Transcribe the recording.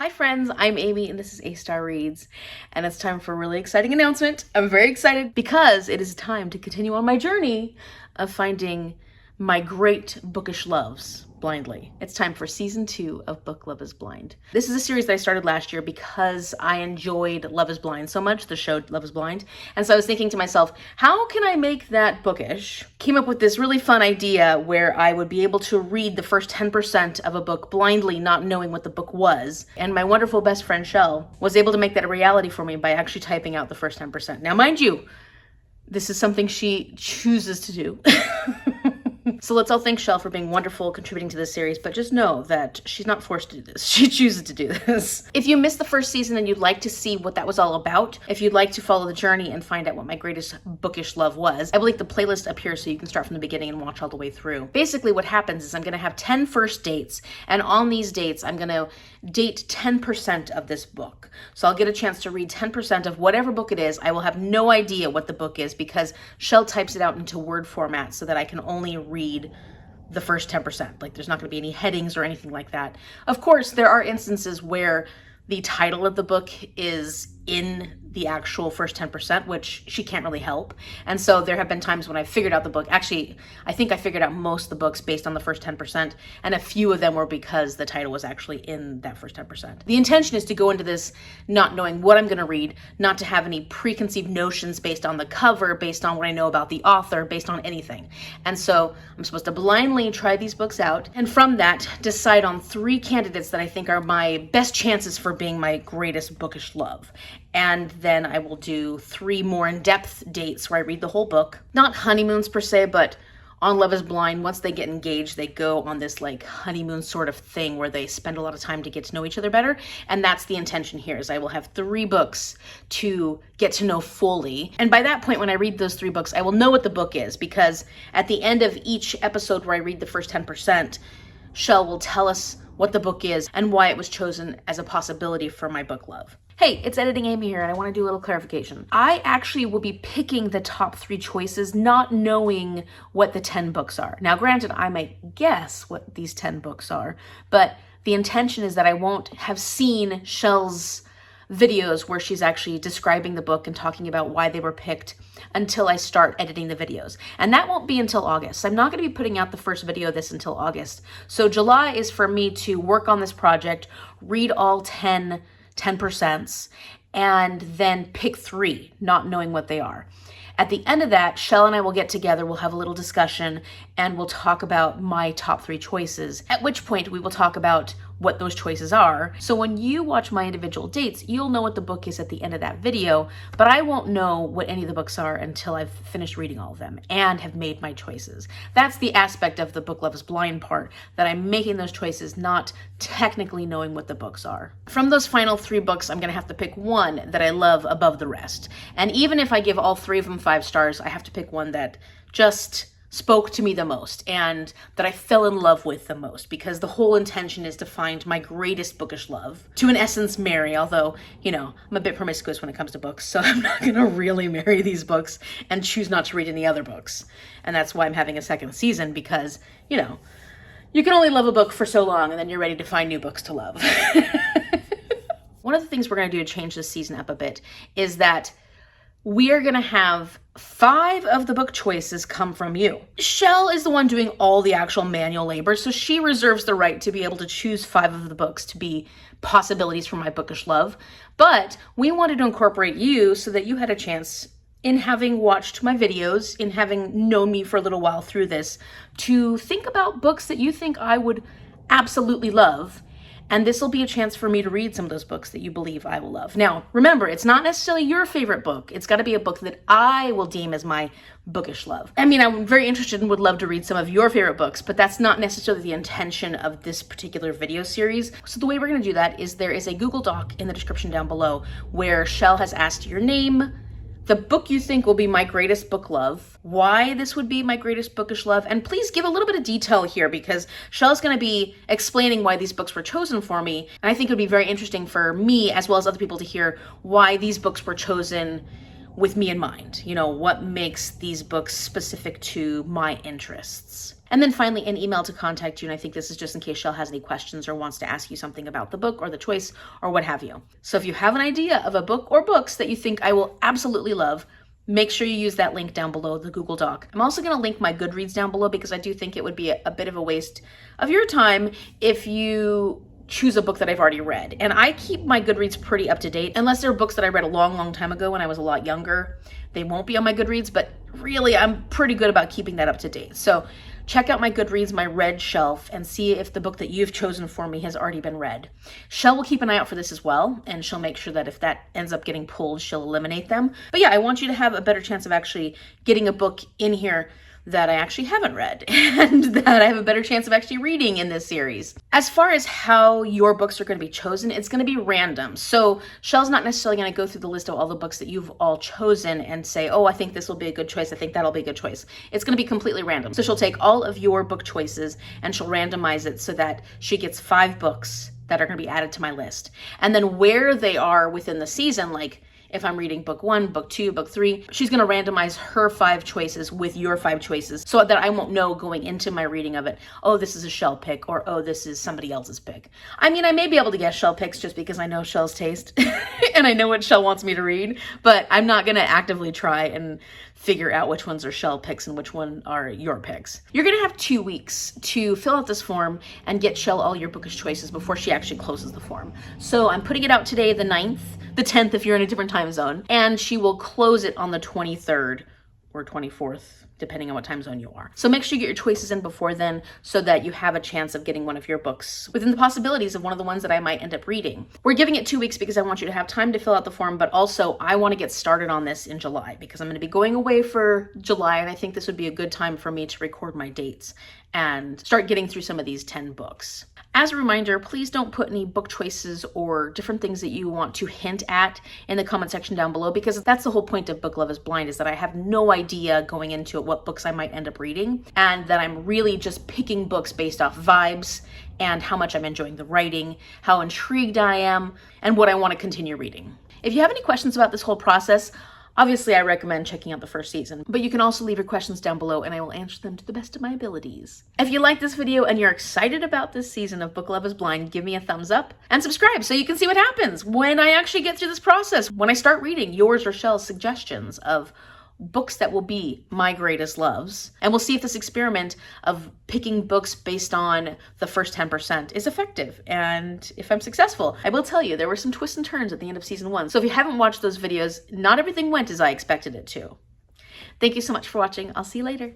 Hi friends, I'm Amy and this is A-Star Reads, and it's time for a really exciting announcement. I'm very excited because it is time to continue on my journey of finding my great bookish loves blindly. It's time for season 2 of Book Love is Blind. This is a series that I started last year because I enjoyed Love is Blind so much, the show Love is Blind. And so I was thinking to myself, how can I make that bookish? Came up with this really fun idea where I would be able to read the first 10% of a book blindly, not knowing what the book was. And my wonderful best friend Shell was able to make that a reality for me by actually typing out the first 10%. Now, mind you, this is something she chooses to do. So let's all thank Shell for being wonderful contributing to this series, but just know that she's not forced to do this. She chooses to do this. If you missed the first season and you'd like to see what that was all about, if you'd like to follow the journey and find out what my greatest bookish love was, I will link the playlist up here so you can start from the beginning and watch all the way through. Basically what happens is I'm going to have 10 first dates, and on these dates I'm going to date 10% of this book. So I'll get a chance to read 10% of whatever book it is. I will have no idea what the book is because Shell types it out into Word format so that I can only read the first 10%. Like, there's not going to be any headings or anything like that. Of course, there are instances where the title of the book is in the actual first 10%, which she can't really help. And so there have been times when I figured out the book. Actually, I think I figured out most of the books based on the first 10%, and a few of them were because the title was actually in that first 10%. The intention is to go into this not knowing what I'm going to read, not to have any preconceived notions based on the cover, based on what I know about the author, based on anything. And so I'm supposed to blindly try these books out, and from that, decide on 3 candidates that I think are my best chances for being my greatest bookish love. And then I will do 3 more in-depth dates where I read the whole book. Not honeymoons per se, but on Love is Blind, once they get engaged, they go on this like honeymoon sort of thing where they spend a lot of time to get to know each other better. And that's the intention here, is I will have 3 books to get to know fully. And by that point, when I read those 3 books, I will know what the book is, because at the end of each episode where I read the first 10%, Shell will tell us what the book is and why it was chosen as a possibility for my book love. Hey, it's Editing Amy here, and I want to do a little clarification. I actually will be picking the top 3 choices, not knowing what the 10 books are. Now, granted, I might guess what these 10 books are, but the intention is that I won't have seen Shell's videos where she's actually describing the book and talking about why they were picked until I start editing the videos. And that won't be until August. I'm not going to be putting out the first video of this until August. So July is for me to work on this project, read all 10%, and then pick 3, not knowing what they are. At the end of that, Shell and I will get together, we'll have a little discussion, and we'll talk about my top 3 choices, at which point we will talk about what those choices are. So when you watch my individual dates, you'll know what the book is at the end of that video, but I won't know what any of the books are until I've finished reading all of them and have made my choices. That's the aspect of the Book Love is Blind part, that I'm making those choices, not technically knowing what the books are. From those final 3 books, I'm gonna have to pick one that I love above the rest. And even if I give all 3 of them 5 stars, I have to pick one that just spoke to me the most and that I fell in love with the most, because the whole intention is to find my greatest bookish love, to in essence marry, although, you know, I'm a bit promiscuous when it comes to books, so I'm not gonna really marry these books and choose not to read any other books. And that's why I'm having a second season, because, you know, you can only love a book for so long and then you're ready to find new books to love. One of the things we're gonna do to change this season up a bit is that we are going to have 5 of the book choices come from you. Shell is the one doing all the actual manual labor, so she reserves the right to be able to choose 5 of the books to be possibilities for my bookish love. But we wanted to incorporate you so that you had a chance, in having watched my videos, in having known me for a little while through this, to think about books that you think I would absolutely love. And this will be a chance for me to read some of those books that you believe I will love. Now, remember, it's not necessarily your favorite book. It's got to be a book that I will deem as my bookish love. I mean, I'm very interested and would love to read some of your favorite books, but that's not necessarily the intention of this particular video series. So the way we're going to do that is there is a Google Doc in the description down below where Shell has asked your name, the book you think will be my greatest book love, why this would be my greatest bookish love, and please give a little bit of detail here, because Shell's going to be explaining why these books were chosen for me, and I think it would be very interesting for me as well as other people to hear why these books were chosen with me in mind. You know, what makes these books specific to my interests. And then finally, an email to contact you. And I think this is just in case Shell has any questions or wants to ask you something about the book or the choice or what have you. So if you have an idea of a book or books that you think I will absolutely love, make sure you use that link down below, the Google Doc. I'm also going to link my Goodreads down below because I do think it would be a bit of a waste of your time if you choose a book that I've already read. And I keep my Goodreads pretty up to date, unless they're books that I read a long, long time ago when I was a lot younger. They won't be on my Goodreads, but really I'm pretty good about keeping that up to date. So check out my Goodreads, my read shelf, and see if the book that you've chosen for me has already been read. Shell will keep an eye out for this as well, and she'll make sure that if that ends up getting pulled, she'll eliminate them. But yeah, I want you to have a better chance of actually getting a book in here that I actually haven't read and that I have a better chance of actually reading in this series. As far as how your books are going to be chosen, it's going to be random. So Shell's not necessarily going to go through the list of all the books that you've all chosen and say, oh, I think this will be a good choice. I think that'll be a good choice. It's going to be completely random. So she'll take all of your book choices and she'll randomize it so that she gets 5 books that are going to be added to my list. And then where they are within the season, like if I'm reading book 1, book 2, book 3, she's going to randomize her 5 choices with your 5 choices so that I won't know going into my reading of it, oh, this is a Shell pick, or oh, this is somebody else's pick. I mean, I may be able to guess Shell picks just because I know Shell's taste and I know what Shell wants me to read, but I'm not going to actively try and figure out which ones are Shell picks and which one are your picks. You're going to have 2 weeks to fill out this form and get Shell all your bookish choices before she actually closes the form. So I'm putting it out today, the 9th, the 10th if you're in a different time zone, and she will close it on the 23rd or 24th, depending on what time zone you are. So make sure you get your choices in before then so that you have a chance of getting one of your books within the possibilities of one of the ones that I might end up reading. We're giving it 2 weeks because I want you to have time to fill out the form, but also I want to get started on this in July because I'm going to be going away for July, and I think this would be a good time for me to record my dates and start getting through some of these 10 books. As a reminder, please don't put any book choices or different things that you want to hint at in the comment section down below, because that's the whole point of Book Love is Blind, is that I have no idea going into it what books I might end up reading, and that I'm really just picking books based off vibes and how much I'm enjoying the writing, how intrigued I am, and what I want to continue reading. If you have any questions about this whole process, obviously, I recommend checking out the first season, but you can also leave your questions down below and I will answer them to the best of my abilities. If you like this video and you're excited about this season of Book Love is Blind, give me a thumbs up and subscribe so you can see what happens when I actually get through this process, when I start reading yours or Shell's suggestions of books that will be my greatest loves. And we'll see if this experiment of picking books based on the first 10% is effective. And if I'm successful, I will tell you there were some twists and turns at the end of season 1. So if you haven't watched those videos, not everything went as I expected it to. Thank you so much for watching. I'll see you later.